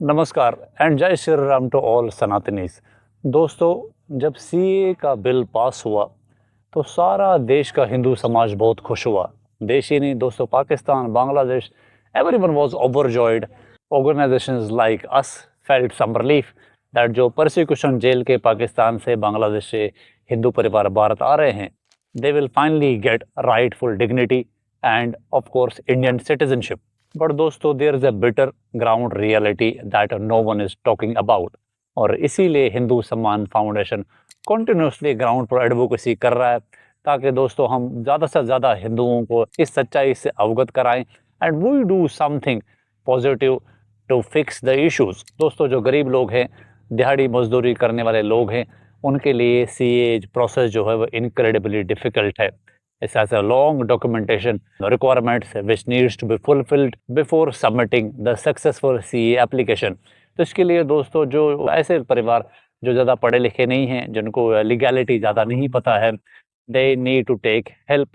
नमस्कार एंड जय Shri Ram to all सनातनीज। दोस्तों, जब सीए का बिल पास हुआ तो सारा देश का हिंदू समाज बहुत खुश हुआ। देश ही नहीं दोस्तों, Pakistan, Bangladesh, everyone was overjoyed. Organisations like us felt some relief that जो परसिक्यूशन जेल के पाकिस्तान से, बांग्लादेश से हिंदू परिवार भारत आ रहे हैं, they will finally get rightful dignity and of course Indian citizenship. But दोस्तों, there is a bitter ground reality that no one is talking about, और इसीलिए Hindu Samman Foundation continuously ground पर एडवोकेसी कर रहा है ताकि दोस्तों हम ज़्यादा से ज़्यादा हिंदुओं को इस सच्चाई से अवगत कराएं and we do something positive to fix the issues. दोस्तों, जो गरीब लोग हैं, दिहाड़ी मजदूरी करने वाले लोग हैं, उनके लिए सीए प्रोसेस जो है वो इनक्रेडिबली डिफिकल्ट है। It has a long documentation requirements which needs to be fulfilled before submitting the successful CA application। तो इसके लिए दोस्तों, जो ऐसे परिवार जो ज़्यादा पढ़े लिखे नहीं हैं, जिनको लीगैलिटी ज़्यादा नहीं पता है, they need to take help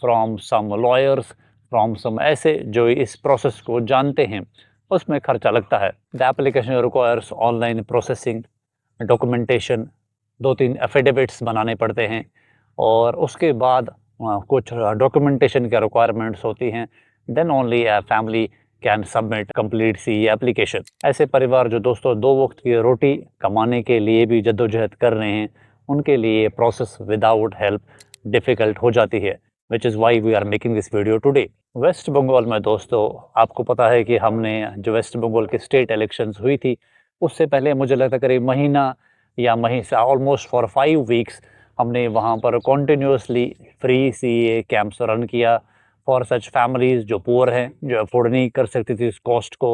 from some lawyers, from some ऐसे जो इस प्रोसेस को जानते हैं। उसमें खर्चा लगता है। The application requires online processing, documentation, 2-3 affidavits बनाने पड़ते हैं, और उसके बाद कुछ डॉक्यूमेंटेशन की रिक्वायरमेंट्स होती हैं। Then only a family can submit complete C application. ऐसे परिवार जो दोस्तों 2 वक्त की रोटी कमाने के लिए भी जद्दोजहद कर रहे हैं, उनके लिए प्रोसेस विदाउट हेल्प डिफ़िकल्ट हो जाती है, which is why we are making this video today. West Bengal में दोस्तों, आपको पता है कि हमने जो वेस्ट बंगाल की स्टेट इलेक्शंस हुई थी, उससे पहले मुझे लगता है करीब महीना या महीने से ऑलमोस्ट फॉर 5 वीक्स हमने वहाँ पर continuously free CA camps run किया फॉर सच फैमिलीज़ जो पुअर हैं, जो अफोर्ड नहीं कर सकती थी इस कॉस्ट को,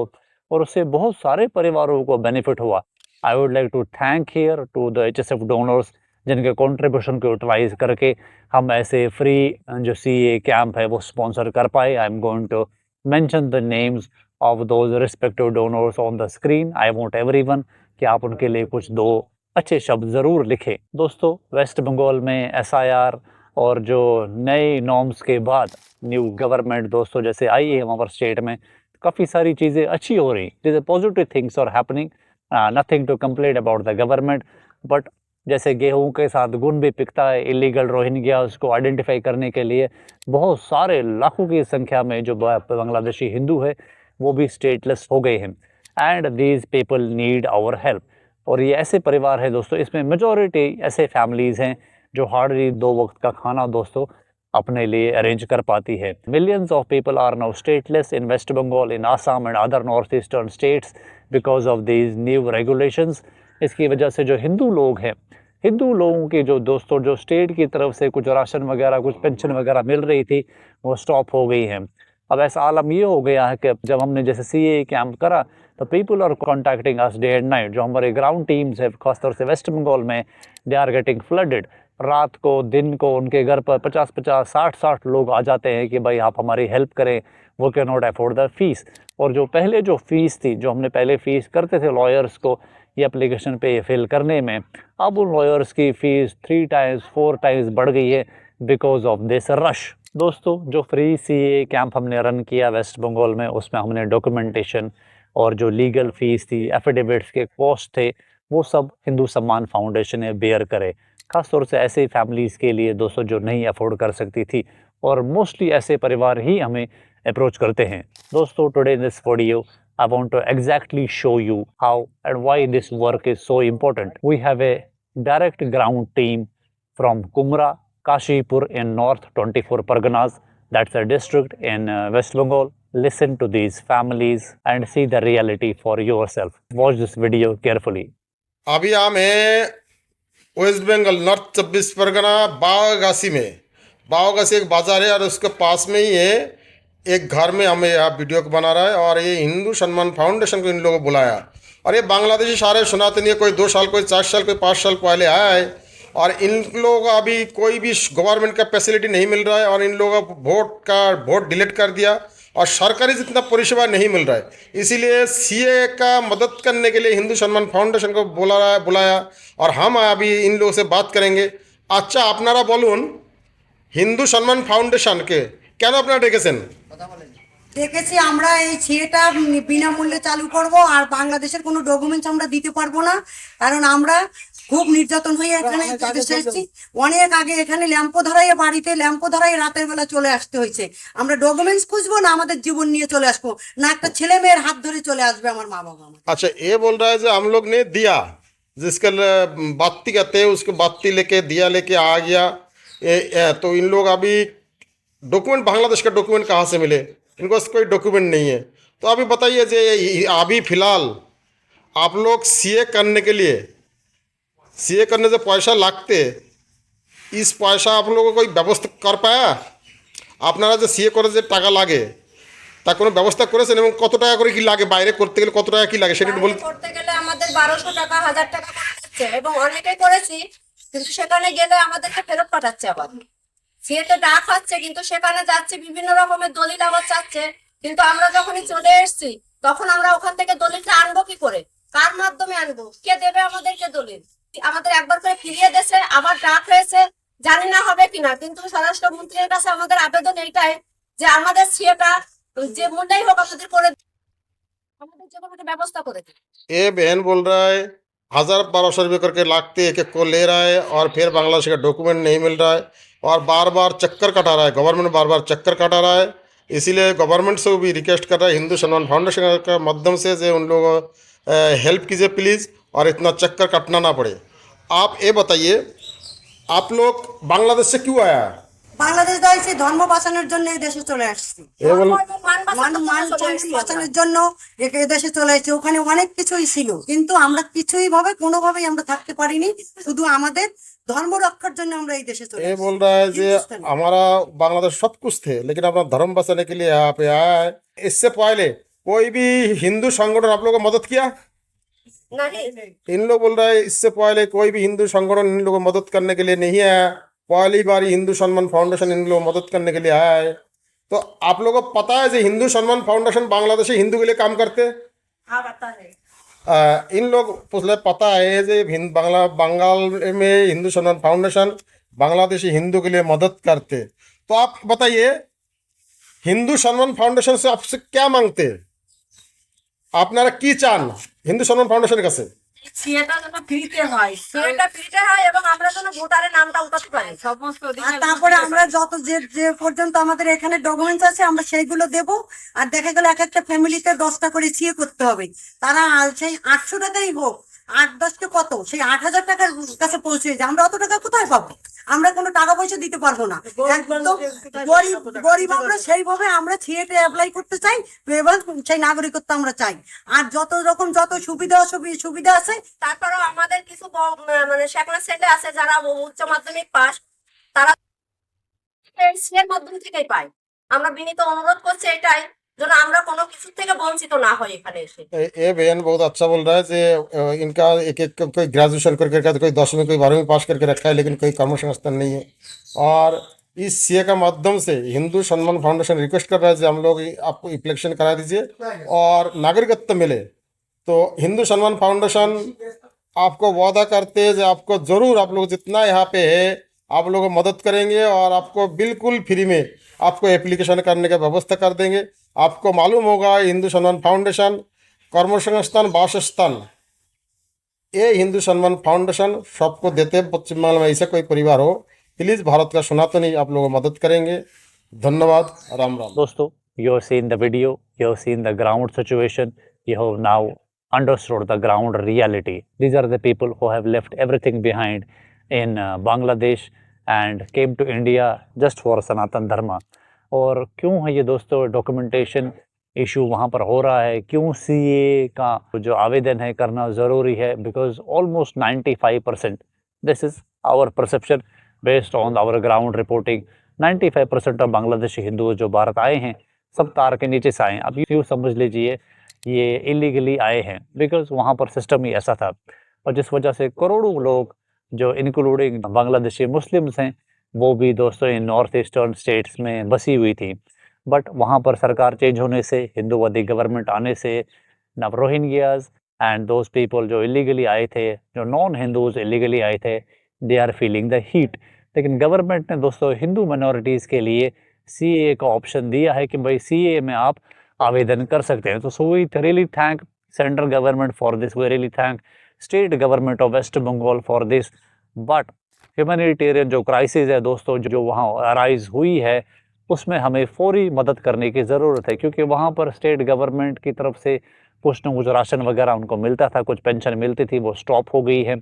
और उससे बहुत सारे परिवारों को बेनिफिट हुआ। I would like to thank here to the HSF donors, जिनके कंट्रीब्यूशन को यूटिलाइज करके हम ऐसे फ्री जो सीए कैंप है वो स्पॉन्सर कर पाए। I am going to mention the names of those respective donors on the screen. I want everyone कि आप उनके लिए कुछ दो अच्छे शब्द ज़रूर लिखें। दोस्तों, वेस्ट बंगाल में एसआईआर और जो नए नॉर्म्स के बाद न्यू गवर्नमेंट दोस्तों जैसे आई है वहाँ पर स्टेट में, काफ़ी सारी चीज़ें अच्छी हो रही। This positive things are happening, nothing to complain about the government. But जैसे गेहूं के साथ गुण भी पिकता है, इलीगल रोहिंग्या उसको आइडेंटिफाई करने के लिए बहुत सारे लाखों की संख्या में जो बांग्लादेशी हिंदू है वो भी स्टेटलेस हो गए हैं, and these people need our help. और ये ऐसे परिवार है दोस्तों, इसमें मेजॉरिटी ऐसे फैमिलीज़ हैं जो हार्डली 2 वक्त का खाना दोस्तों अपने लिए अरेंज कर पाती है। Millions of people are now stateless in West Bengal, in Assam and other north eastern states because of these new regulations. इसकी वजह से जो हिंदू लोग हैं, हिंदू लोगों की जो दोस्तों जो स्टेट की तरफ से कुछ राशन वगैरह, कुछ पेंशन वगैरह मिल रही थी, वो स्टॉप हो गई है। अब ऐसा आलम ये हो गया है कि जब हमने जैसे सीए कैंप करा तो people are contacting us day and night. जो हमारे ग्राउंड टीम्स है खासतौर से वेस्ट बंगाल में, दे आर गेटिंग फ्लडेड। रात को, दिन को उनके घर पर 50-50, 60-60 लोग आ जाते हैं कि भाई आप हमारी हेल्प करें, वो can not afford the fees. और जो पहले जो फीस थी, जो हमने पहले फीस करते थे लॉयर्स को ये एप्लीकेशन पे फिल करने में, अब उन लॉयर्स की फ़ीस 3 टाइम्स 4 टाइम्स बढ़ गई है बिकॉज ऑफ दिस रश। दोस्तों, जो फ्री सीए कैंप हमने रन किया वेस्ट बंगाल में, उसमें हमने डॉक्यूमेंटेशन और जो लीगल फ़ीस थी, एफिडेविट्स के कॉस्ट थे, वो सब हिंदू सम्मान फाउंडेशन ने बेयर करे। ख़ास तौर से ऐसे फैमिलीज़ के लिए दोस्तों जो नहीं अफोर्ड कर सकती थी, और मोस्टली ऐसे परिवार ही हमें अप्रोच करते हैं। दोस्तों, today in this video I want to exactly show you how and why this work is so important. We have a direct ground team from Kumra, Kashipur in North 24 Parganas. That's a district in West Bengal. Listen to these families and see the reality for yourself. Watch this video carefully. अभी हम हैं waste Bengal north 24 Pargana बागासी में। बागासी एक बाजार है और उसके पास में ही है एक घर में हमें यहाँ वीडियो को बना रहा है, और ये हिंदू सम्मान फाउंडेशन को इन लोगों को बुलाया। और ये बांग्लादेशी सारे सुनाते नहीं, कोई 2 साल, कोई 4 साल, कोई 5 साल पहले आया है, और इन लोगों को अभी कोई भी गवर्नमेंट का फैसिलिटी नहीं मिल रहा है, और इन लोगों को वोट डिलीट कर दिया, और सरकारी जितना परिसेवा नहीं मिल रहा है। इसीलिए सीए का मदद करने के लिए हिंदू सम्मान फाउंडेशन को बुलाया, और हम अभी इन लोगों से बात करेंगे। अच्छा, আপনারা বলুন হিন্দু সম্মান ফাউন্ডেশনকে কেন আপনারা ডেকেছেন? দেখেছি আমরা এই সিএটা বিনামূল্যে চালু করব, আর বাংলাদেশের কোনো ডকুমেন্টস আমরা দিতে পারবো না, কারণ আমরা খুব নির্যাতন হয়ে এখানে দেশে এসেছি। অনেক আগে এখানে ল্যাম্পো ধরাই, বাড়িতে ল্যাম্পো ধরাই রাতের বেলা চলে আসতে হয়েছে। আমরা ডকুমেন্টস খুঁজবো না, আমাদের জীবন নিয়ে চলে আসবো না, একটা ছেলে মেয়ের হাত ধরে চলে আসবে আমার মা বাবা। अच्छा, ये बोल रहा है जो हम लोग ने दिया, जिसका बाती कहते हैं, उसको बाती लेके दिया लेके आ गया। तो इन लोग अभी डॉक्यूमेंट, बांग्लादेश का डॉक्यूमेंट कहाँ से मिले? इनको पास कोई डॉक्यूमेंट नहीं है। तो अभी बताइए जे अभी फिलहाल आप लोग सीए करने के लिए, सीए करने से पैसा लागते, इस पैसा आप लोगों को कोई व्यवस्था कर पाया? আপনারা যে সিএ করে যে টাকা লাগে তা কোনো ব্যবস্থা করেছেন? এবং কত টাকা করে কি লাগে বাইরে করতে গেলে, কত টাকা কি লাগে সেটা একটু বলতে। করতে গেলে আমাদের 1200 টাকা 1000 টাকা করে দিচ্ছে, এবং অনেকেই করেছি, কিন্তু সেখানে গেলে আমাদেরকে ফেরত পাঠাচ্ছে। আবার সিএতে ডাক হচ্ছে, কিন্তু সেখানে যাচ্ছে বিভিন্ন রকমের দলিল আবার চাচ্ছে, কিন্তু আমরা যখনই চলে এসেছি তখন আমরা ওখান থেকে দলিলটা আনবো কি করে, কার মাধ্যমে আনবো, কে দেবে আমাদেরকে দলিল? আমাদের একবার করে ফিরিয়ে দিয়েছে, আবার ডাক হয়েছে, জানি না হবে কিনা। কিন্তু স্বরাষ্ট্রমন্ত্রীর কাছে আমাদের আবেদন এইটাই যে আমাদের সিএটা যে মূল্যই হোক আমাদের করে, আমাদের যে কোনো একটা ব্যবস্থা করে দিন। ये बहन बोल रहा है 1000-1200 रुपये करके लागते एक एक को ले रहा है, और फिर बांग्लादेश का डॉक्यूमेंट नहीं मिल रहा है, और बार बार चक्कर कटा रहा है, गवर्नमेंट बार बार चक्कर कटा रहा है। इसीलिए गवर्नमेंट से भी रिक्वेस्ट कर रहा है हिंदू सम्मान फाउंडेशन के माध्यम से जो उन लोगों हेल्प कीजिए प्लीज़, और इतना चक्कर कटना ना पड़े। आप ये बताइए, आप लोग बांग्लादेश से क्यों आया? বাংলাদেশ দাঁড়িয়েছে ধর্ম বাঁচানোর জন্য এই দেশে চলে আসছি, ये बोल বাঁচানোর জন্য এই দেশে চলে আসছি। ওখানে অনেক কিছুই ছিল, কিন্তু আমরা কিছুই ভাবে কোনোভাবেই আমরা থাকতে পারিনি, শুধু আমাদের ধর্ম রক্ষার জন্য আমরা এই দেশে চলে ये আসছি। बोल रहा है कि हिंदुस्तान। हमारा बांग्लादेश सब कुछ थे, लेकिन अपना धर्म बचाने के लिए यहाँ पे आया है। इससे पहले कोई भी हिंदू संगठन आप लोगों को मदद किया? नहीं, इन लोग बोल रहा है इससे पहले कोई भी हिंदू संगठन इन लोगों को मदद करने के लिए नहीं आया, पहली बार हिंदू सम्मान फाउंडेशन इन लोगों को मदद करने के लिए आया है। तो आप लोगों को पता है जो हिंदू सम्मान फाउंडेशन बांग्लादेशी हिंदू के लिए काम करते हैं? हाँ, पता है। इन लोग पूछले पता है जो बंगाल में हिंदू सम्मान फाउंडेशन बांग्लादेशी हिंदू के लिए मदद करते। तो आप बताइए, हिंदू सम्मान फाउंडेशन से आपसे क्या मांगते? আপনারা কি চান হিন্দু সম্মান ফাউন্ডেশনের কাছে? সিএটা যেন ফ্রিতে হয়, সিএটা ফ্রিতে হয়, এবং আমরা যেন ভোটারের নামটা উঠাতে পারি সমস্ত। আর তারপরে আমরা যত যে যে পর্যন্ত আমাদের এখানে ডকুমেন্টস আছে আমরা সেইগুলো দেব। আর দেখা গেল এক একটা ফ্যামিলিতে 10টা করে সিএ করতে হবে, তারা সেই 800 টাকাই হোক, 8-10কে কত, সেই 8000 টাকার কাছে পৌঁছে যায়। আমরা অত টাকা কোথায় পাবো? আমরা কোনো টাকা পয়সা দিতে পারবো না, একদম গরিব গরিব আমরা। সেইভাবে আমরা সিএতে অ্যাপ্লাই করতে চাই, এবং সেই নাগরিকত্ব আমরা চাই। আর যত রকম যত সুবিধা আছে, তারপরেও আমাদের কিছু মানে সেখানে ছেলে আছে যারা উচ্চ মাধ্যমিক পাস, তারা সিএর মাধ্যম থেকেই পায়। আমরা বিনীত অনুরোধ করছি এটাই যেন আমরা কোনো কিছু থেকে বঞ্চিত না হই এখানে এসে। ये बहन बहुत अच्छा बोल रहा है कि इनका एक एक कोई ग्रेजुएशन करके रखा है, कोई 10वीं कोई 12वीं पास करके रखा है, लेकिन कोई कर्म संस्थान नहीं है। और इस सीए का माध्यम से हिंदू सम्मान फाउंडेशन रिक्वेस्ट कर रहा है कि हम लोग आपको इलेक्शन करा दीजिए और नागरिकत्व मिले। तो हिंदू सम्मान फाउंडेशन आपको वादा करते हैं कि आपको ज़रूर आप लोग जितना यहाँ पे है आप लोग मदद करेंगे, और आपको बिल्कुल फ्री में आपको एप्लीकेशन करने का व्यवस्था कर देंगे। आपको मालूम होगा हिंदू सम्मान फाउंडेशन कर्मसंस्थान वासस्थान, ये हिंदू सम्मान फाउंडेशन सबको देते। पश्चिम बंगाल में ऐसा कोई परिवार हो, प्लीज़ भारत का सनातनी आप लोग मदद करेंगे। धन्यवाद, राम राम। दोस्तों, you have seen the video, you have seen the ground situation, you have now understood the ground reality. These are the people who have left everything behind in Bangladesh and came to India just for Sanatan Dharma. और क्यों है ये दोस्तों documentation issue वहाँ पर हो रहा है, क्यों सीए का जो आवेदन है करना ज़रूरी है? Because almost 95%, this is our perception based on our ground reporting, 95% of Bangladeshi Hindu जो भारत आए हैं सब तार के नीचे से आए हैं। अब यूँ समझ लीजिए ये इलीगली आए हैं, बिकॉज वहाँ पर सिस्टम ही ऐसा था, और जिस वजह से करोड़ों लोग जो इंक्लूडिंग बांग्लादेशी मुस्लिम्स हैं वो भी दोस्तों इन नॉर्थ ईस्टर्न स्टेट्स में बसी हुई थी। बट वहाँ पर सरकार चेंज होने से, हिंदूवादी गवर्नमेंट आने से, now Rohingyas and those people जो इलीगली आए थे, जो नॉन हिंदूज इलीगली आए थे, they are feeling the heat. लेकिन गवर्नमेंट ने दोस्तों हिंदू माइनॉरिटीज़ के लिए CA का ऑप्शन दिया है कि भाई CA में आप आवेदन कर सकते हैं। तो so we really thank central government for this, we really thank state government of West Bengal for this. But humanitarian जो क्राइसिस है दोस्तों, जो वहाँ अराइज हुई है, उसमें हमें फौरी मदद करने की ज़रूरत है, क्योंकि वहाँ पर स्टेट गवर्नमेंट की तरफ से कुछ न कुछ राशन वगैरह उनको मिलता था, कुछ पेंशन मिलती थी, वो स्टॉप हो गई है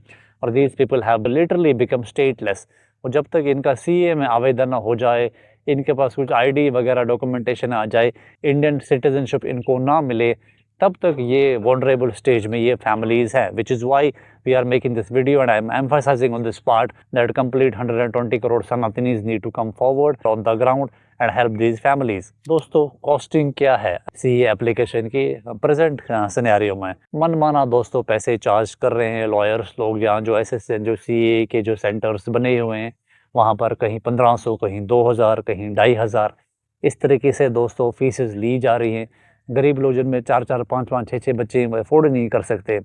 और these people have literally become stateless. और जब तक इनका CA में आवेदन ना हो जाए, इनके पास कुछ ID वगैरह डॉक्यूमेंटेशन आ जाए, इंडियन सिटीजनशिप इनको ना मिले, तब तक ये वनरेबल स्टेज में ये फैमिलीज़ हैं, विच is Y we are making this video and I am emphasizing on this part that complete 120 crore Sanatinis need to come forward on the ground and help these families. दोस्तों, costing क्या है CA application की present scenario में? मनमाना दोस्तों पैसे charge कर रहे हैं लॉयर्स लोग, यहाँ जो जो CA के जो सेंटर्स बने हुए हैं वहाँ पर कहीं 1500, कहीं 2000, कहीं 2500, इस तरीके से दोस्तों फीसेस ली जा रही हैं। गरीब लोग जिनमें 4-4, 5-5, 6-6 बच्चे अफोर्ड नहीं कर सकते,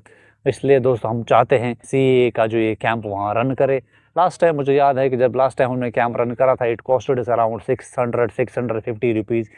इसलिए दोस्तों हम चाहते हैं CA का जो ये कैंप वहाँ रन करे। लास्ट टाइम मुझे याद है कि जब लास्ट टाइम हमने कैंप रन करा था, it costed is around 650 rupees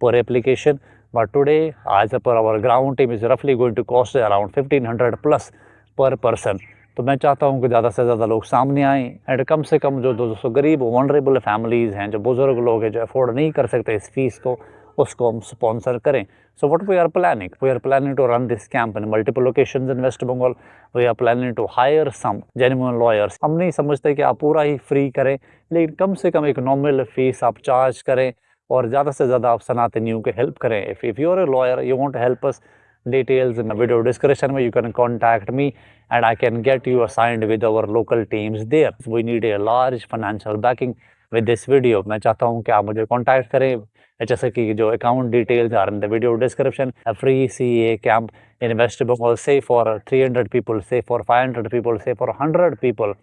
per application, but today आज पर आवर ग्राउंड टीम इज़ रफली going to cost around 1500 plus per person. तो मैं चाहता हूँ कि ज़्यादा से ज़्यादा लोग सामने आएँ एंड कम से कम जो दोस्तों गरीब वनरेबल फैमिलीज़ हैं, जो बुज़ुर्ग लोग हैं, जो अफोर्ड नहीं कर सकते इस फीस को, उसको हम स्पॉन्सर करें। So what we are planning to run this camp in multiple locations in West Bengal. We are planning to hire some genuine lawyers. हम नहीं समझते कि आप पूरा ही फ्री करें, लेकिन कम से कम एक नॉमिनल फीस आप चार्ज करें और ज़्यादा से ज़्यादा आप सनातनियों के हेल्प करें। If you are a lawyer, you want to help us, details in the video description where you can contact me and I can get you assigned with our local teams there. We need a large financial backing with this video. मैं चाहता हूँ कि आप मुझे contact करें। HSA की जो account details are in the video description. A free CA camp in West Bengal, say for 300 people, say for 500 people, say for 100 people।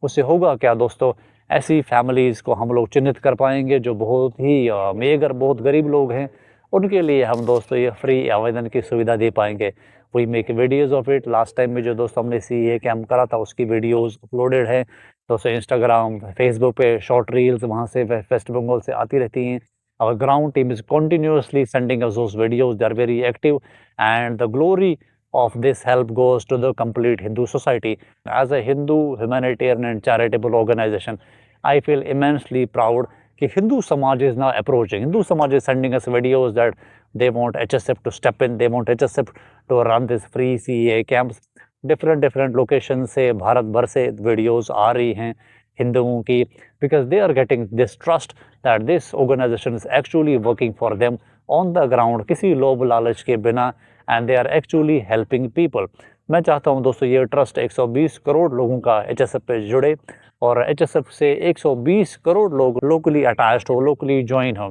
उससे होगा क्या दोस्तों, ऐसी फैमिलीज़ को हम लोग चिन्हित कर पाएंगे जो बहुत ही मेगर, बहुत गरीब लोग हैं, उनके लिए हम दोस्तों ये फ्री आवेदन की सुविधा दे पाएंगे। We make videos of it. Last time में जो दोस्तों हमने CA कैंप करा था उसकी वीडियोज़ अपलोडेड है दोस्तों, इंस्टाग्राम, फेसबुक पे शॉर्ट रील्स वहाँ से वेस्ट बंगाल से आती रहती हैं। Our ground team is continuously sending us those videos. They are very active and the glory of this help goes to the complete Hindu society. As a Hindu humanitarian and charitable organization, I feel immensely proud that Hindu Samaj is now approaching. Hindu Samaj is sending us videos that they want HSF to step in, they want HSF to run this free CA camps. different locations से भारत भर से videos आ रही हैं हिंदुओं की, because they are getting this trust that this organization is actually working for them on the ground, किसी लोभ लालच के बिना, and they are actually helping people. मैं चाहता हूं दोस्तों ये ट्रस्ट 120 करोड़ लोगों का HSF पे जुड़े और HSF से 120 करोड़ लोग locally attached हो, locally join हो.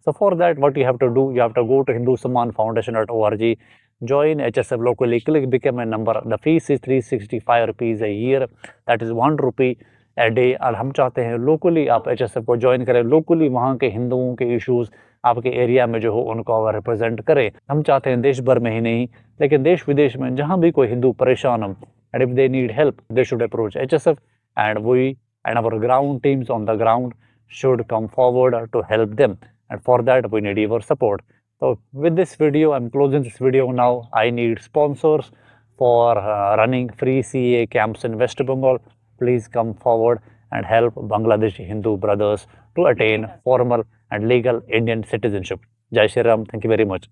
So for that, what you have to do, you have to go to hindusamanfoundation.org, join HSF locally, click become a member. The fees is 365 rupees a year, that is 1 rupee a day। और हम चाहते हैं locally आप HSF को join करें, locally वहाँ के हिंदुओं के इश्यूज़ आपके एरिया में जो हो उनको रिप्रेजेंट करें। हम चाहते हैं देश भर में ही नहीं, लेकिन देश विदेश में जहाँ भी कोई हिंदू परेशान हो, and if they need help they should approach HSF and we and our ground teams on the ground should come forward to help them, and for that we need your support. So with this video, I'm closing this video now. I need sponsors for running free CA camps in West Bengal. Please come forward and help Bangladeshi Hindu brothers to attain formal and legal Indian citizenship. Jai Shri Ram. Thank you very much.